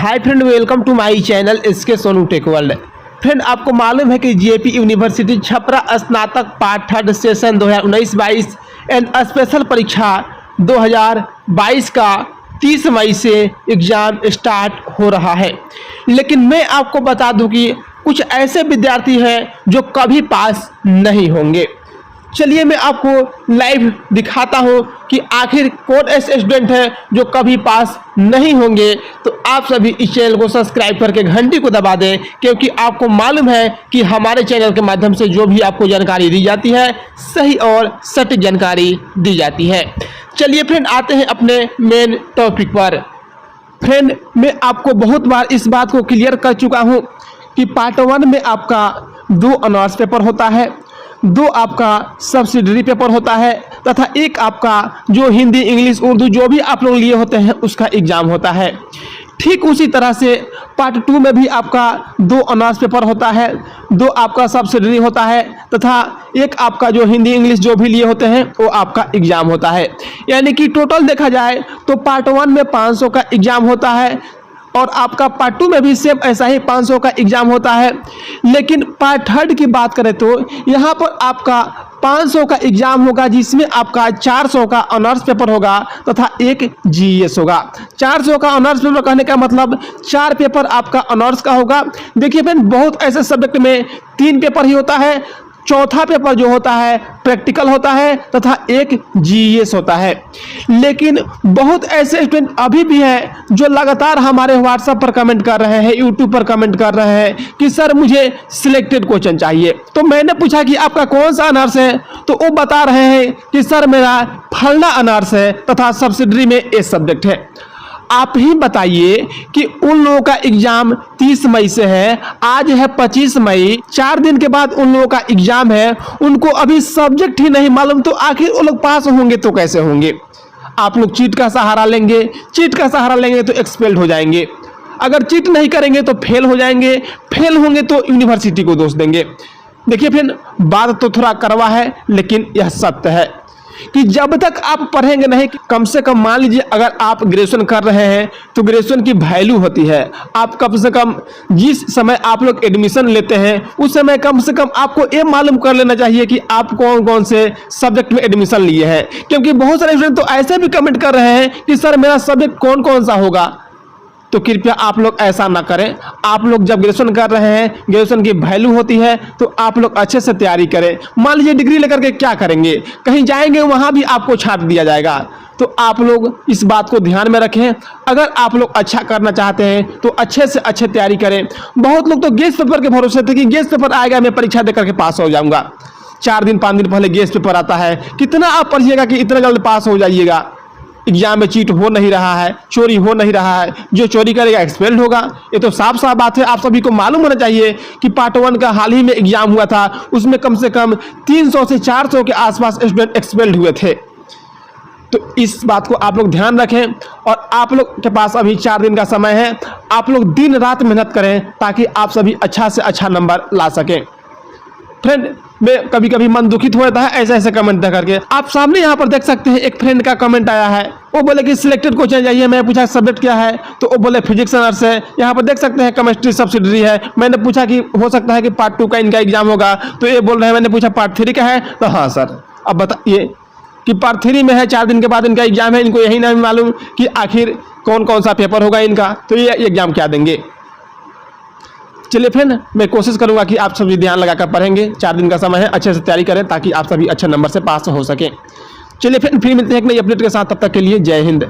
Hi friend, welcome to my channel इसके Sonu tech world. Friend, आपको मालूम है कि जेपी यूनिवर्सिटी छपरा स्नातक part third session 2019-22 and special परीक्षा 2022 का 30 मई से एग्ज़ाम स्टार्ट हो रहा है। लेकिन मैं आपको बता दूं कि कुछ ऐसे विद्यार्थी हैं जो कभी पास नहीं होंगे। चलिए मैं आपको लाइव दिखाता हूं कि आखिर कौन ऐसे स्टूडेंट है जो कभी पास नहीं होंगे। तो आप सभी इस चैनल को सब्सक्राइब करके घंटी को दबा दें, क्योंकि आपको मालूम है कि हमारे चैनल के माध्यम से जो भी आपको जानकारी दी जाती है सही और सटीक जानकारी दी जाती है। चलिए फ्रेंड, आते हैं अपने मेन टॉपिक पर। फ्रेंड, मैं आपको बहुत बार इस बात को क्लियर कर चुका हूं कि पार्ट 1 में आपका 2 ऑनर्स पेपर होता है, 2 आपका सब्सिडरी पेपर होता है तथा एक आपका जो हिंदी इंग्लिश उर्दू जो भी आप लोग लिए होते हैं उसका एग्ज़ाम होता है। ठीक उसी तरह से पार्ट 2 में भी आपका 2 ऑनर्स पेपर होता है, 2 आपका सब्सिडरी होता है तथा एक आपका जो हिंदी इंग्लिश जो भी लिए होते हैं वो आपका एग्ज़ाम होता है। यानी कि टोटल देखा जाए तो पार्ट 1 में 500 का एग्ज़ाम होता है और आपका पार्ट 2 में भी सेम ऐसा ही 500 का एग्ज़ाम होता है। लेकिन पार्ट 3 की बात करें तो यहाँ पर आपका 500 का एग्ज़ाम होगा, जिसमें आपका 400 का ऑनर्स पेपर होगा तथा एक जीएस होगा। 400 का ऑनर्स पेपर कहने का मतलब 4 पेपर आपका ऑनर्स का होगा। देखिए फ्रेंड, बहुत ऐसे सब्जेक्ट में 3 पेपर ही होता है, चौथा पेपर जो होता है प्रैक्टिकल होता है तथा एक जीएस होता है। लेकिन बहुत ऐसे स्टूडेंट अभी भी हैं जो लगातार हमारे व्हाट्सएप पर कमेंट कर रहे हैं, यूट्यूब पर कमेंट कर रहे हैं कि सर मुझे सिलेक्टेड क्वेश्चन चाहिए। तो मैंने पूछा कि आपका कौन सा ऑनर्स है, तो वो बता रहे हैं कि सर मेरा फलना ऑनर्स है तथा सब्सिडरी में ए सब्जेक्ट है। आप ही बताइए कि उन लोगों का एग्जाम 30 मई से है, आज है 25 मई, 4 दिन के बाद उन लोगों का एग्जाम है, उनको अभी सब्जेक्ट ही नहीं मालूम, तो आखिर वो लोग पास होंगे तो कैसे होंगे? आप लोग चीट का सहारा लेंगे, चीट का सहारा लेंगे तो एक्सपेल्ड हो जाएंगे, अगर चीट नहीं करेंगे तो फेल हो जाएंगे, फेल होंगे तो यूनिवर्सिटी को दोष देंगे। देखिए फिर बात तो थोड़ा कड़वा है, लेकिन यह सत्य है कि जब तक आप पढ़ेंगे नहीं, कम से कम मान लीजिए अगर आप ग्रेजुएशन कर रहे हैं तो ग्रेजुएशन की वैल्यू होती है। आप कम से कम जिस समय आप लोग एडमिशन लेते हैं उस समय कम से कम आपको ये मालूम कर लेना चाहिए कि आप कौन कौन से सब्जेक्ट में एडमिशन लिए हैं। क्योंकि बहुत सारे स्टूडेंट तो ऐसे भी कमेंट कर रहे हैं कि सर मेरा सब्जेक्ट कौन कौन सा होगा। तो कृपया आप लोग ऐसा ना करें। आप लोग जब ग्रेजुएशन कर रहे हैं, ग्रेजुएशन की वैल्यू होती है, तो आप लोग अच्छे से तैयारी करें। मान लीजिए डिग्री लेकर के क्या करेंगे, कहीं जाएंगे वहाँ भी आपको छाट दिया जाएगा। तो आप लोग इस बात को ध्यान में रखें। अगर आप लोग अच्छा करना चाहते हैं तो अच्छे से अच्छे तैयारी करें। बहुत लोग तो गेस्ट पेपर के भरोसे थे कि गेस्ट पेपर आएगा, मैं परीक्षा दे करके पास हो जाऊँगा। 4 दिन 5 दिन पहले गेस्ट पेपर आता है, कितना आप पढ़िएगा कि इतना जल्द पास हो जाइएगा? एग्जाम में चीट हो नहीं रहा है, चोरी हो नहीं रहा है, जो चोरी करेगा एक्सपेल्ड होगा। ये तो साफ साफ बात है। आप सभी को मालूम होना चाहिए कि पार्ट 1 का हाल ही में एग्जाम हुआ था, उसमें कम से कम 300 से 400 के आसपास स्टूडेंट एक्सपेल्ड हुए थे। तो इस बात को आप लोग ध्यान रखें और आप लोग के पास अभी 4 दिन का समय है। आप लोग दिन रात मेहनत करें ताकि आप सभी अच्छा से अच्छा नंबर ला सकें। फ्रेंड, मैं कभी कभी मन दुखित हो जाता है ऐसे ऐसे कमेंट देख करके। आप सामने यहाँ पर देख सकते हैं, एक फ्रेंड का कमेंट आया है, वो बोले कि सिलेक्टेड क्वेश्चन चाहिए। मैं पूछा सब्जेक्ट क्या है, तो वो बोले फिजिक्स ऑनर्स है। यहाँ पर देख सकते हैं केमिस्ट्री सब्सिडरी है। मैंने पूछा कि हो सकता है कि पार्ट 2 का इनका एग्जाम होगा, तो ये बोल रहे हैं। मैंने पूछा पार्ट 3 का है, तो हाँ सर। अब बताइए कि पार्ट 3 में है, 4 दिन के बाद इनका एग्जाम है, इनको यही नहीं मालूम कि आखिर कौन कौन सा पेपर होगा इनका, तो ये एग्जाम क्या देंगे? चलिए फ्रेंड, मैं कोशिश करूंगा कि आप सभी ध्यान लगाकर पढ़ेंगे। 4 दिन का समय है, अच्छे से तैयारी करें ताकि आप सभी अच्छे नंबर से पास हो सकें। चलिए फ्रेंड, फिर मिलते हैं एक नई अपडेट के साथ। तब तक के लिए जय हिंद।